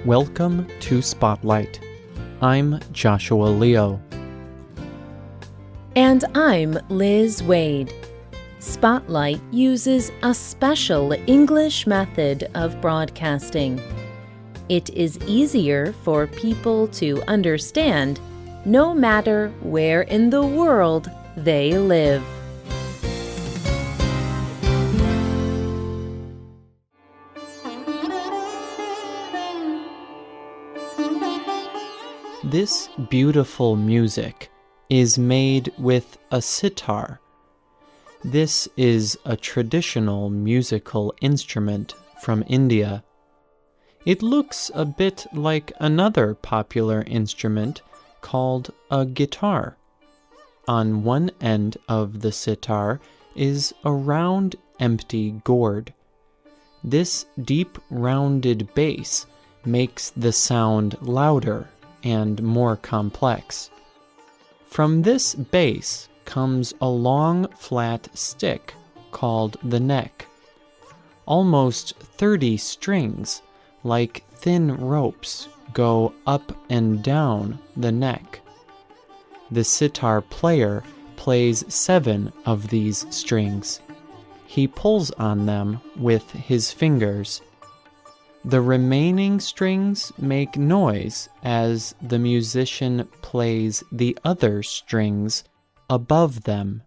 Welcome to Spotlight. I'm Joshua Leo. And I'm Liz Waid. Spotlight uses a special English method of broadcasting. It is easier for people to understand no matter where in the world they live. This beautiful music is made with a sitar. This is a traditional musical instrument from India. It looks a bit like another popular instrument called a guitar. On one end of the sitar is a round, empty gourd. This deep, rounded bass makes the sound louder and more complex. From this bass comes a long, flat stick called the neck. Almost 30 strings, like thin ropes, go up and down the neck. The sitar player plays 7 of these strings. He pulls on them with his fingers. The remaining strings make noise as the musician plays the other strings above them.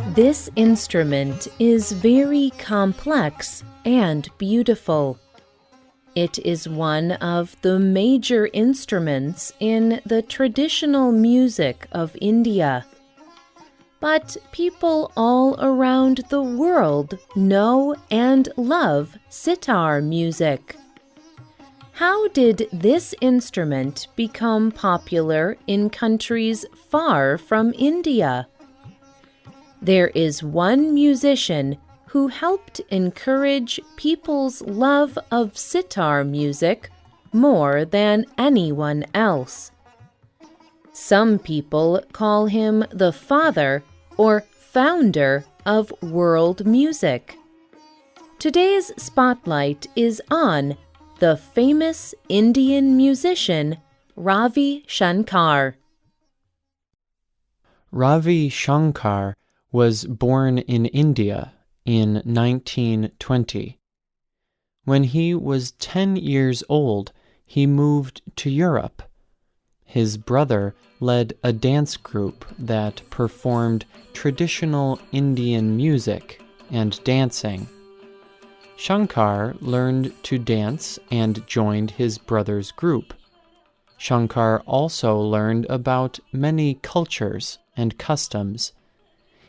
This instrument is very complex and beautiful. It is one of the major instruments in the traditional music of India. But people all around the world know and love sitar music. How did this instrument become popular in countries far from India? There is one musician who helped encourage people's love of sitar music more than anyone else. Some people call him the father or founder of world music. Today's spotlight is on the famous Indian musician Ravi Shankar. Ravi Shankar was born in India in 1920. When he was 10 years old, he moved to Europe. His brother led a dance group that performed traditional Indian music and dancing. Shankar learned to dance and joined his brother's group. Shankar also learned about many cultures and customs.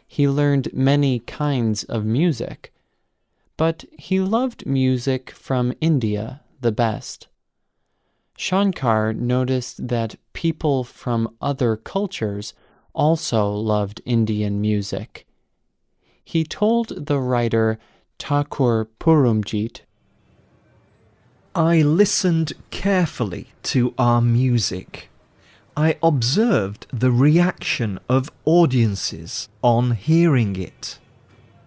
He learned many kinds of music, but he loved music from India the best. Shankar noticed that people from other cultures also loved Indian music. He told the writer Thakur Purumjit, I listened carefully to our music. I observed the reaction of audiences on hearing it.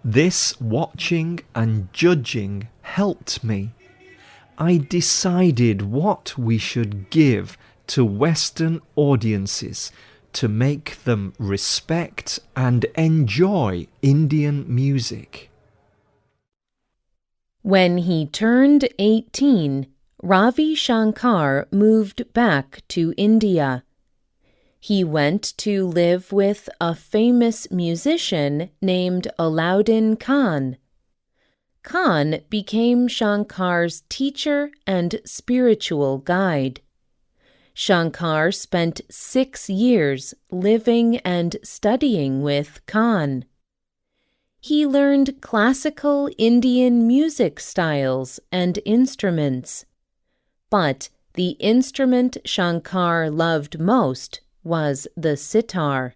This watching and judging helped me. I decided what we should give to Western audiences to make them respect and enjoy Indian music. When he turned 18, Ravi Shankar moved back to India. He went to live with a famous musician named Alauddin Khan. Khan became Shankar's teacher and spiritual guide. Shankar spent 6 years living and studying with Khan. He learned classical Indian music styles and instruments. But the instrument Shankar loved most was the sitar.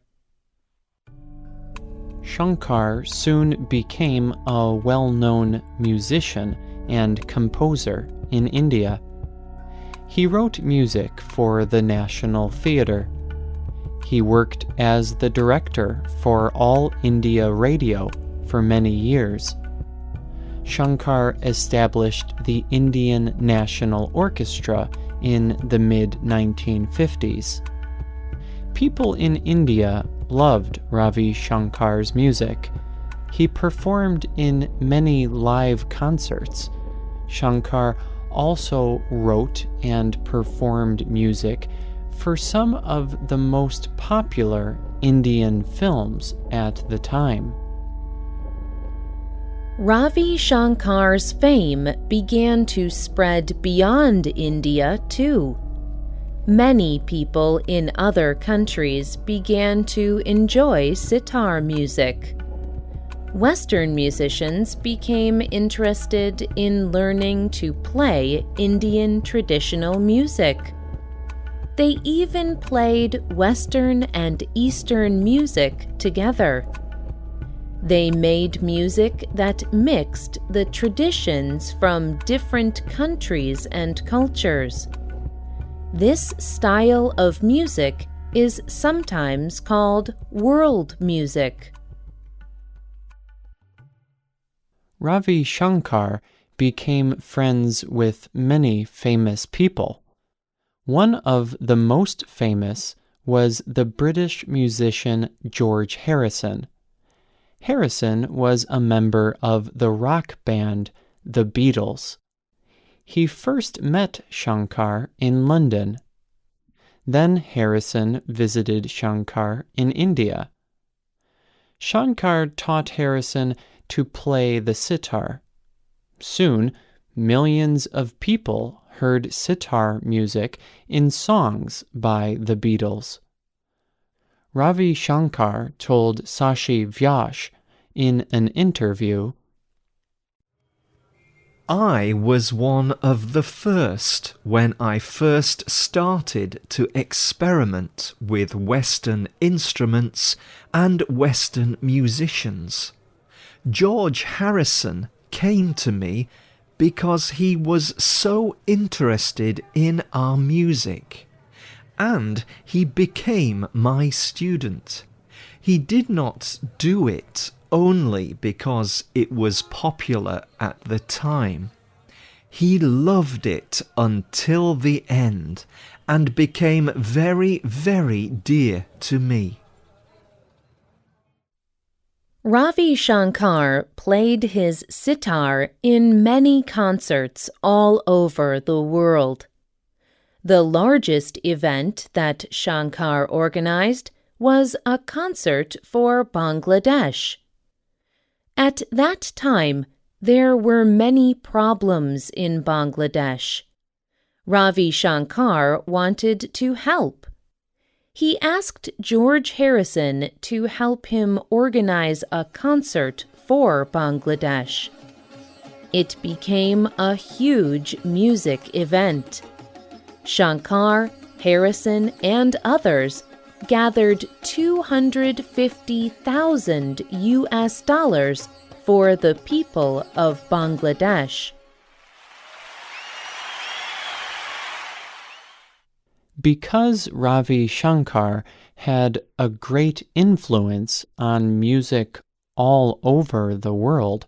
Shankar soon became a well-known musician and composer in India. He wrote music for the National Theatre. He worked as the director for All India Radio for many years. Shankar established the Indian National Orchestra in the mid-1950s. People in India loved Ravi Shankar's music. He performed in many live concerts. Shankar also wrote and performed music for some of the most popular Indian films at the time. Ravi Shankar's fame began to spread beyond India too. Many people in other countries began to enjoy sitar music. Western musicians became interested in learning to play Indian traditional music. They even played Western and Eastern music together. They made music that mixed the traditions from different countries and cultures. This style of music is sometimes called world music. Ravi Shankar became friends with many famous people. One of the most famous was the British musician George Harrison. Harrison was a member of the rock band The Beatles. He first met Shankar in London. Then Harrison visited Shankar in India. Shankar taught Harrison to play the sitar. Soon, millions of people heard sitar music in songs by the Beatles. Ravi Shankar told Sashi Vyas in an interview, I was one of the first when I first started to experiment with Western instruments and Western musicians. George Harrison came to me because he was so interested in our music, and he became my student. He did not do it only because it was popular at the time. He loved it until the end and became very, very dear to me. Ravi Shankar played his sitar in many concerts all over the world. The largest event that Shankar organized was a concert for Bangladesh. At that time, there were many problems in Bangladesh. Ravi Shankar wanted to help. He asked George Harrison to help him organize a concert for Bangladesh. It became a huge music event. Shankar, Harrison, and others gathered $250,000 for the people of Bangladesh. Because Ravi Shankar had a great influence on music all over the world,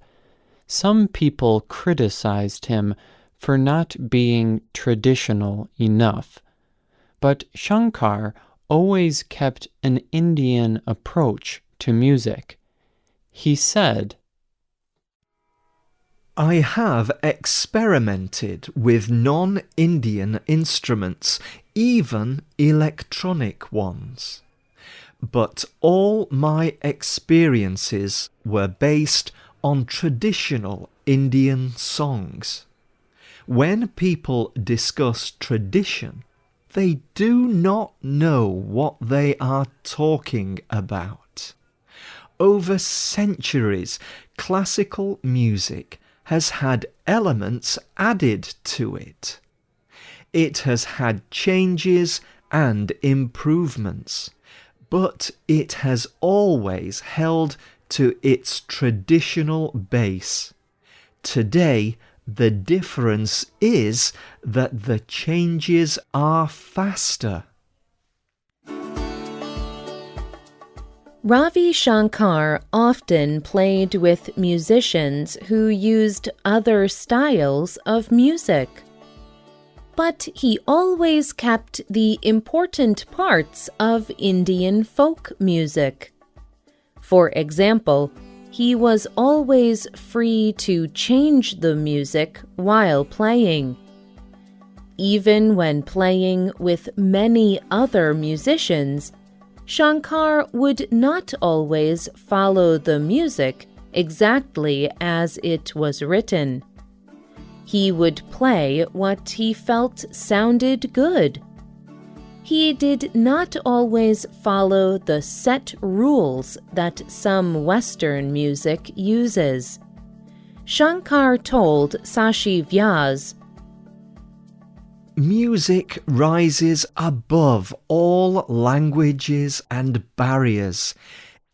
some people criticized him for not being traditional enough. But Shankar always kept an Indian approach to music. He said, I have experimented with non-Indian instruments, even electronic ones. But all my experiences were based on traditional Indian songs. When people discuss tradition, they do not know what they are talking about. Over centuries, classical music has had elements added to it. It has had changes and improvements, but it has always held to its traditional base. Today, the difference is that the changes are faster. Ravi Shankar often played with musicians who used other styles of music. But he always kept the important parts of Indian folk music. For example, he was always free to change the music while playing. Even when playing with many other musicians, Shankar would not always follow the music exactly as it was written. He would play what he felt sounded good. He did not always follow the set rules that some Western music uses. Shankar told Sashi Vyas, "Music rises above all languages and barriers.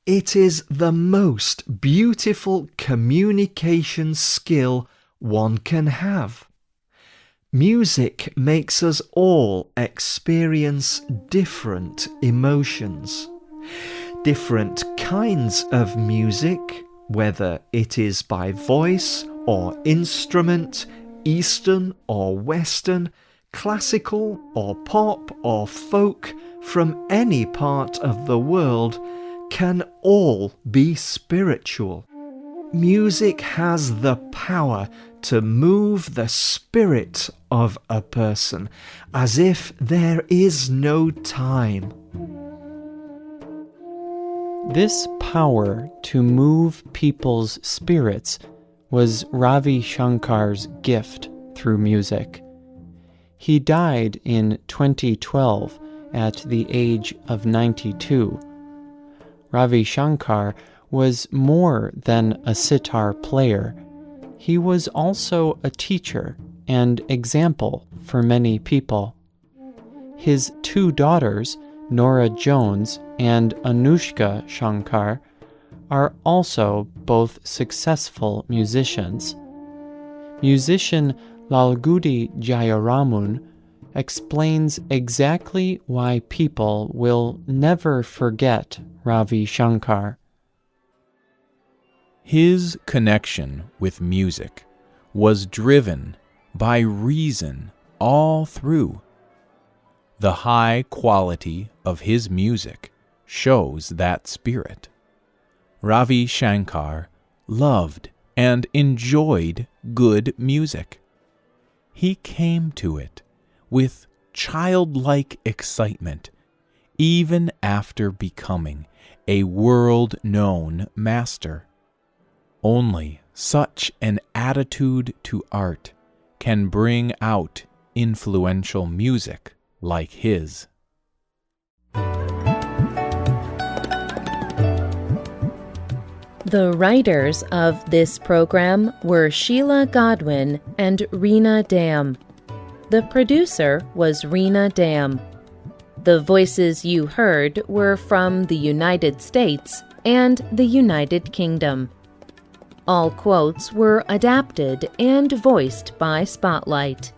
It is the most beautiful communication skill one can have. Music makes us all experience different emotions. Different kinds of music, whether it is by voice or instrument, Eastern or Western, classical or pop or folk, from any part of the world, can all be spiritual. Music has the power to move the spirit of a person as if there is no time." This power to move people's spirits was Ravi Shankar's gift through music. He died in 2012 at the age of 92. Ravi Shankar was more than a sitar player. He was also a teacher and example for many people. His two daughters, Nora Jones and Anushka Shankar, are also both successful musicians. Musician Lalgudi Jayaraman explains exactly why people will never forget Ravi Shankar. His connection with music was driven by reason all through. The high quality of his music shows that spirit. Ravi Shankar loved and enjoyed good music. He came to it with childlike excitement, even after becoming a world-known master. Only such an attitude to art can bring out influential music like his. The writers of this program were Sheila Godwin and Reena Dam. The producer was Reena Dam. The voices you heard were from the United States and the United Kingdom. All quotes were adapted and voiced by Spotlight.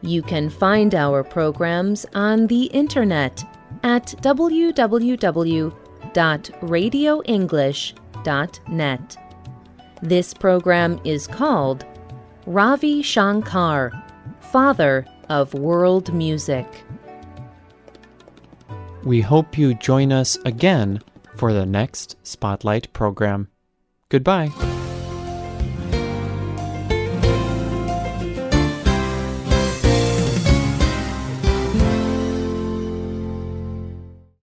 You can find our programs on the internet at www.radioenglish.net. This program is called Ravi Shankar, Father of World Music. We hope you join us again for the next Spotlight program. Goodbye.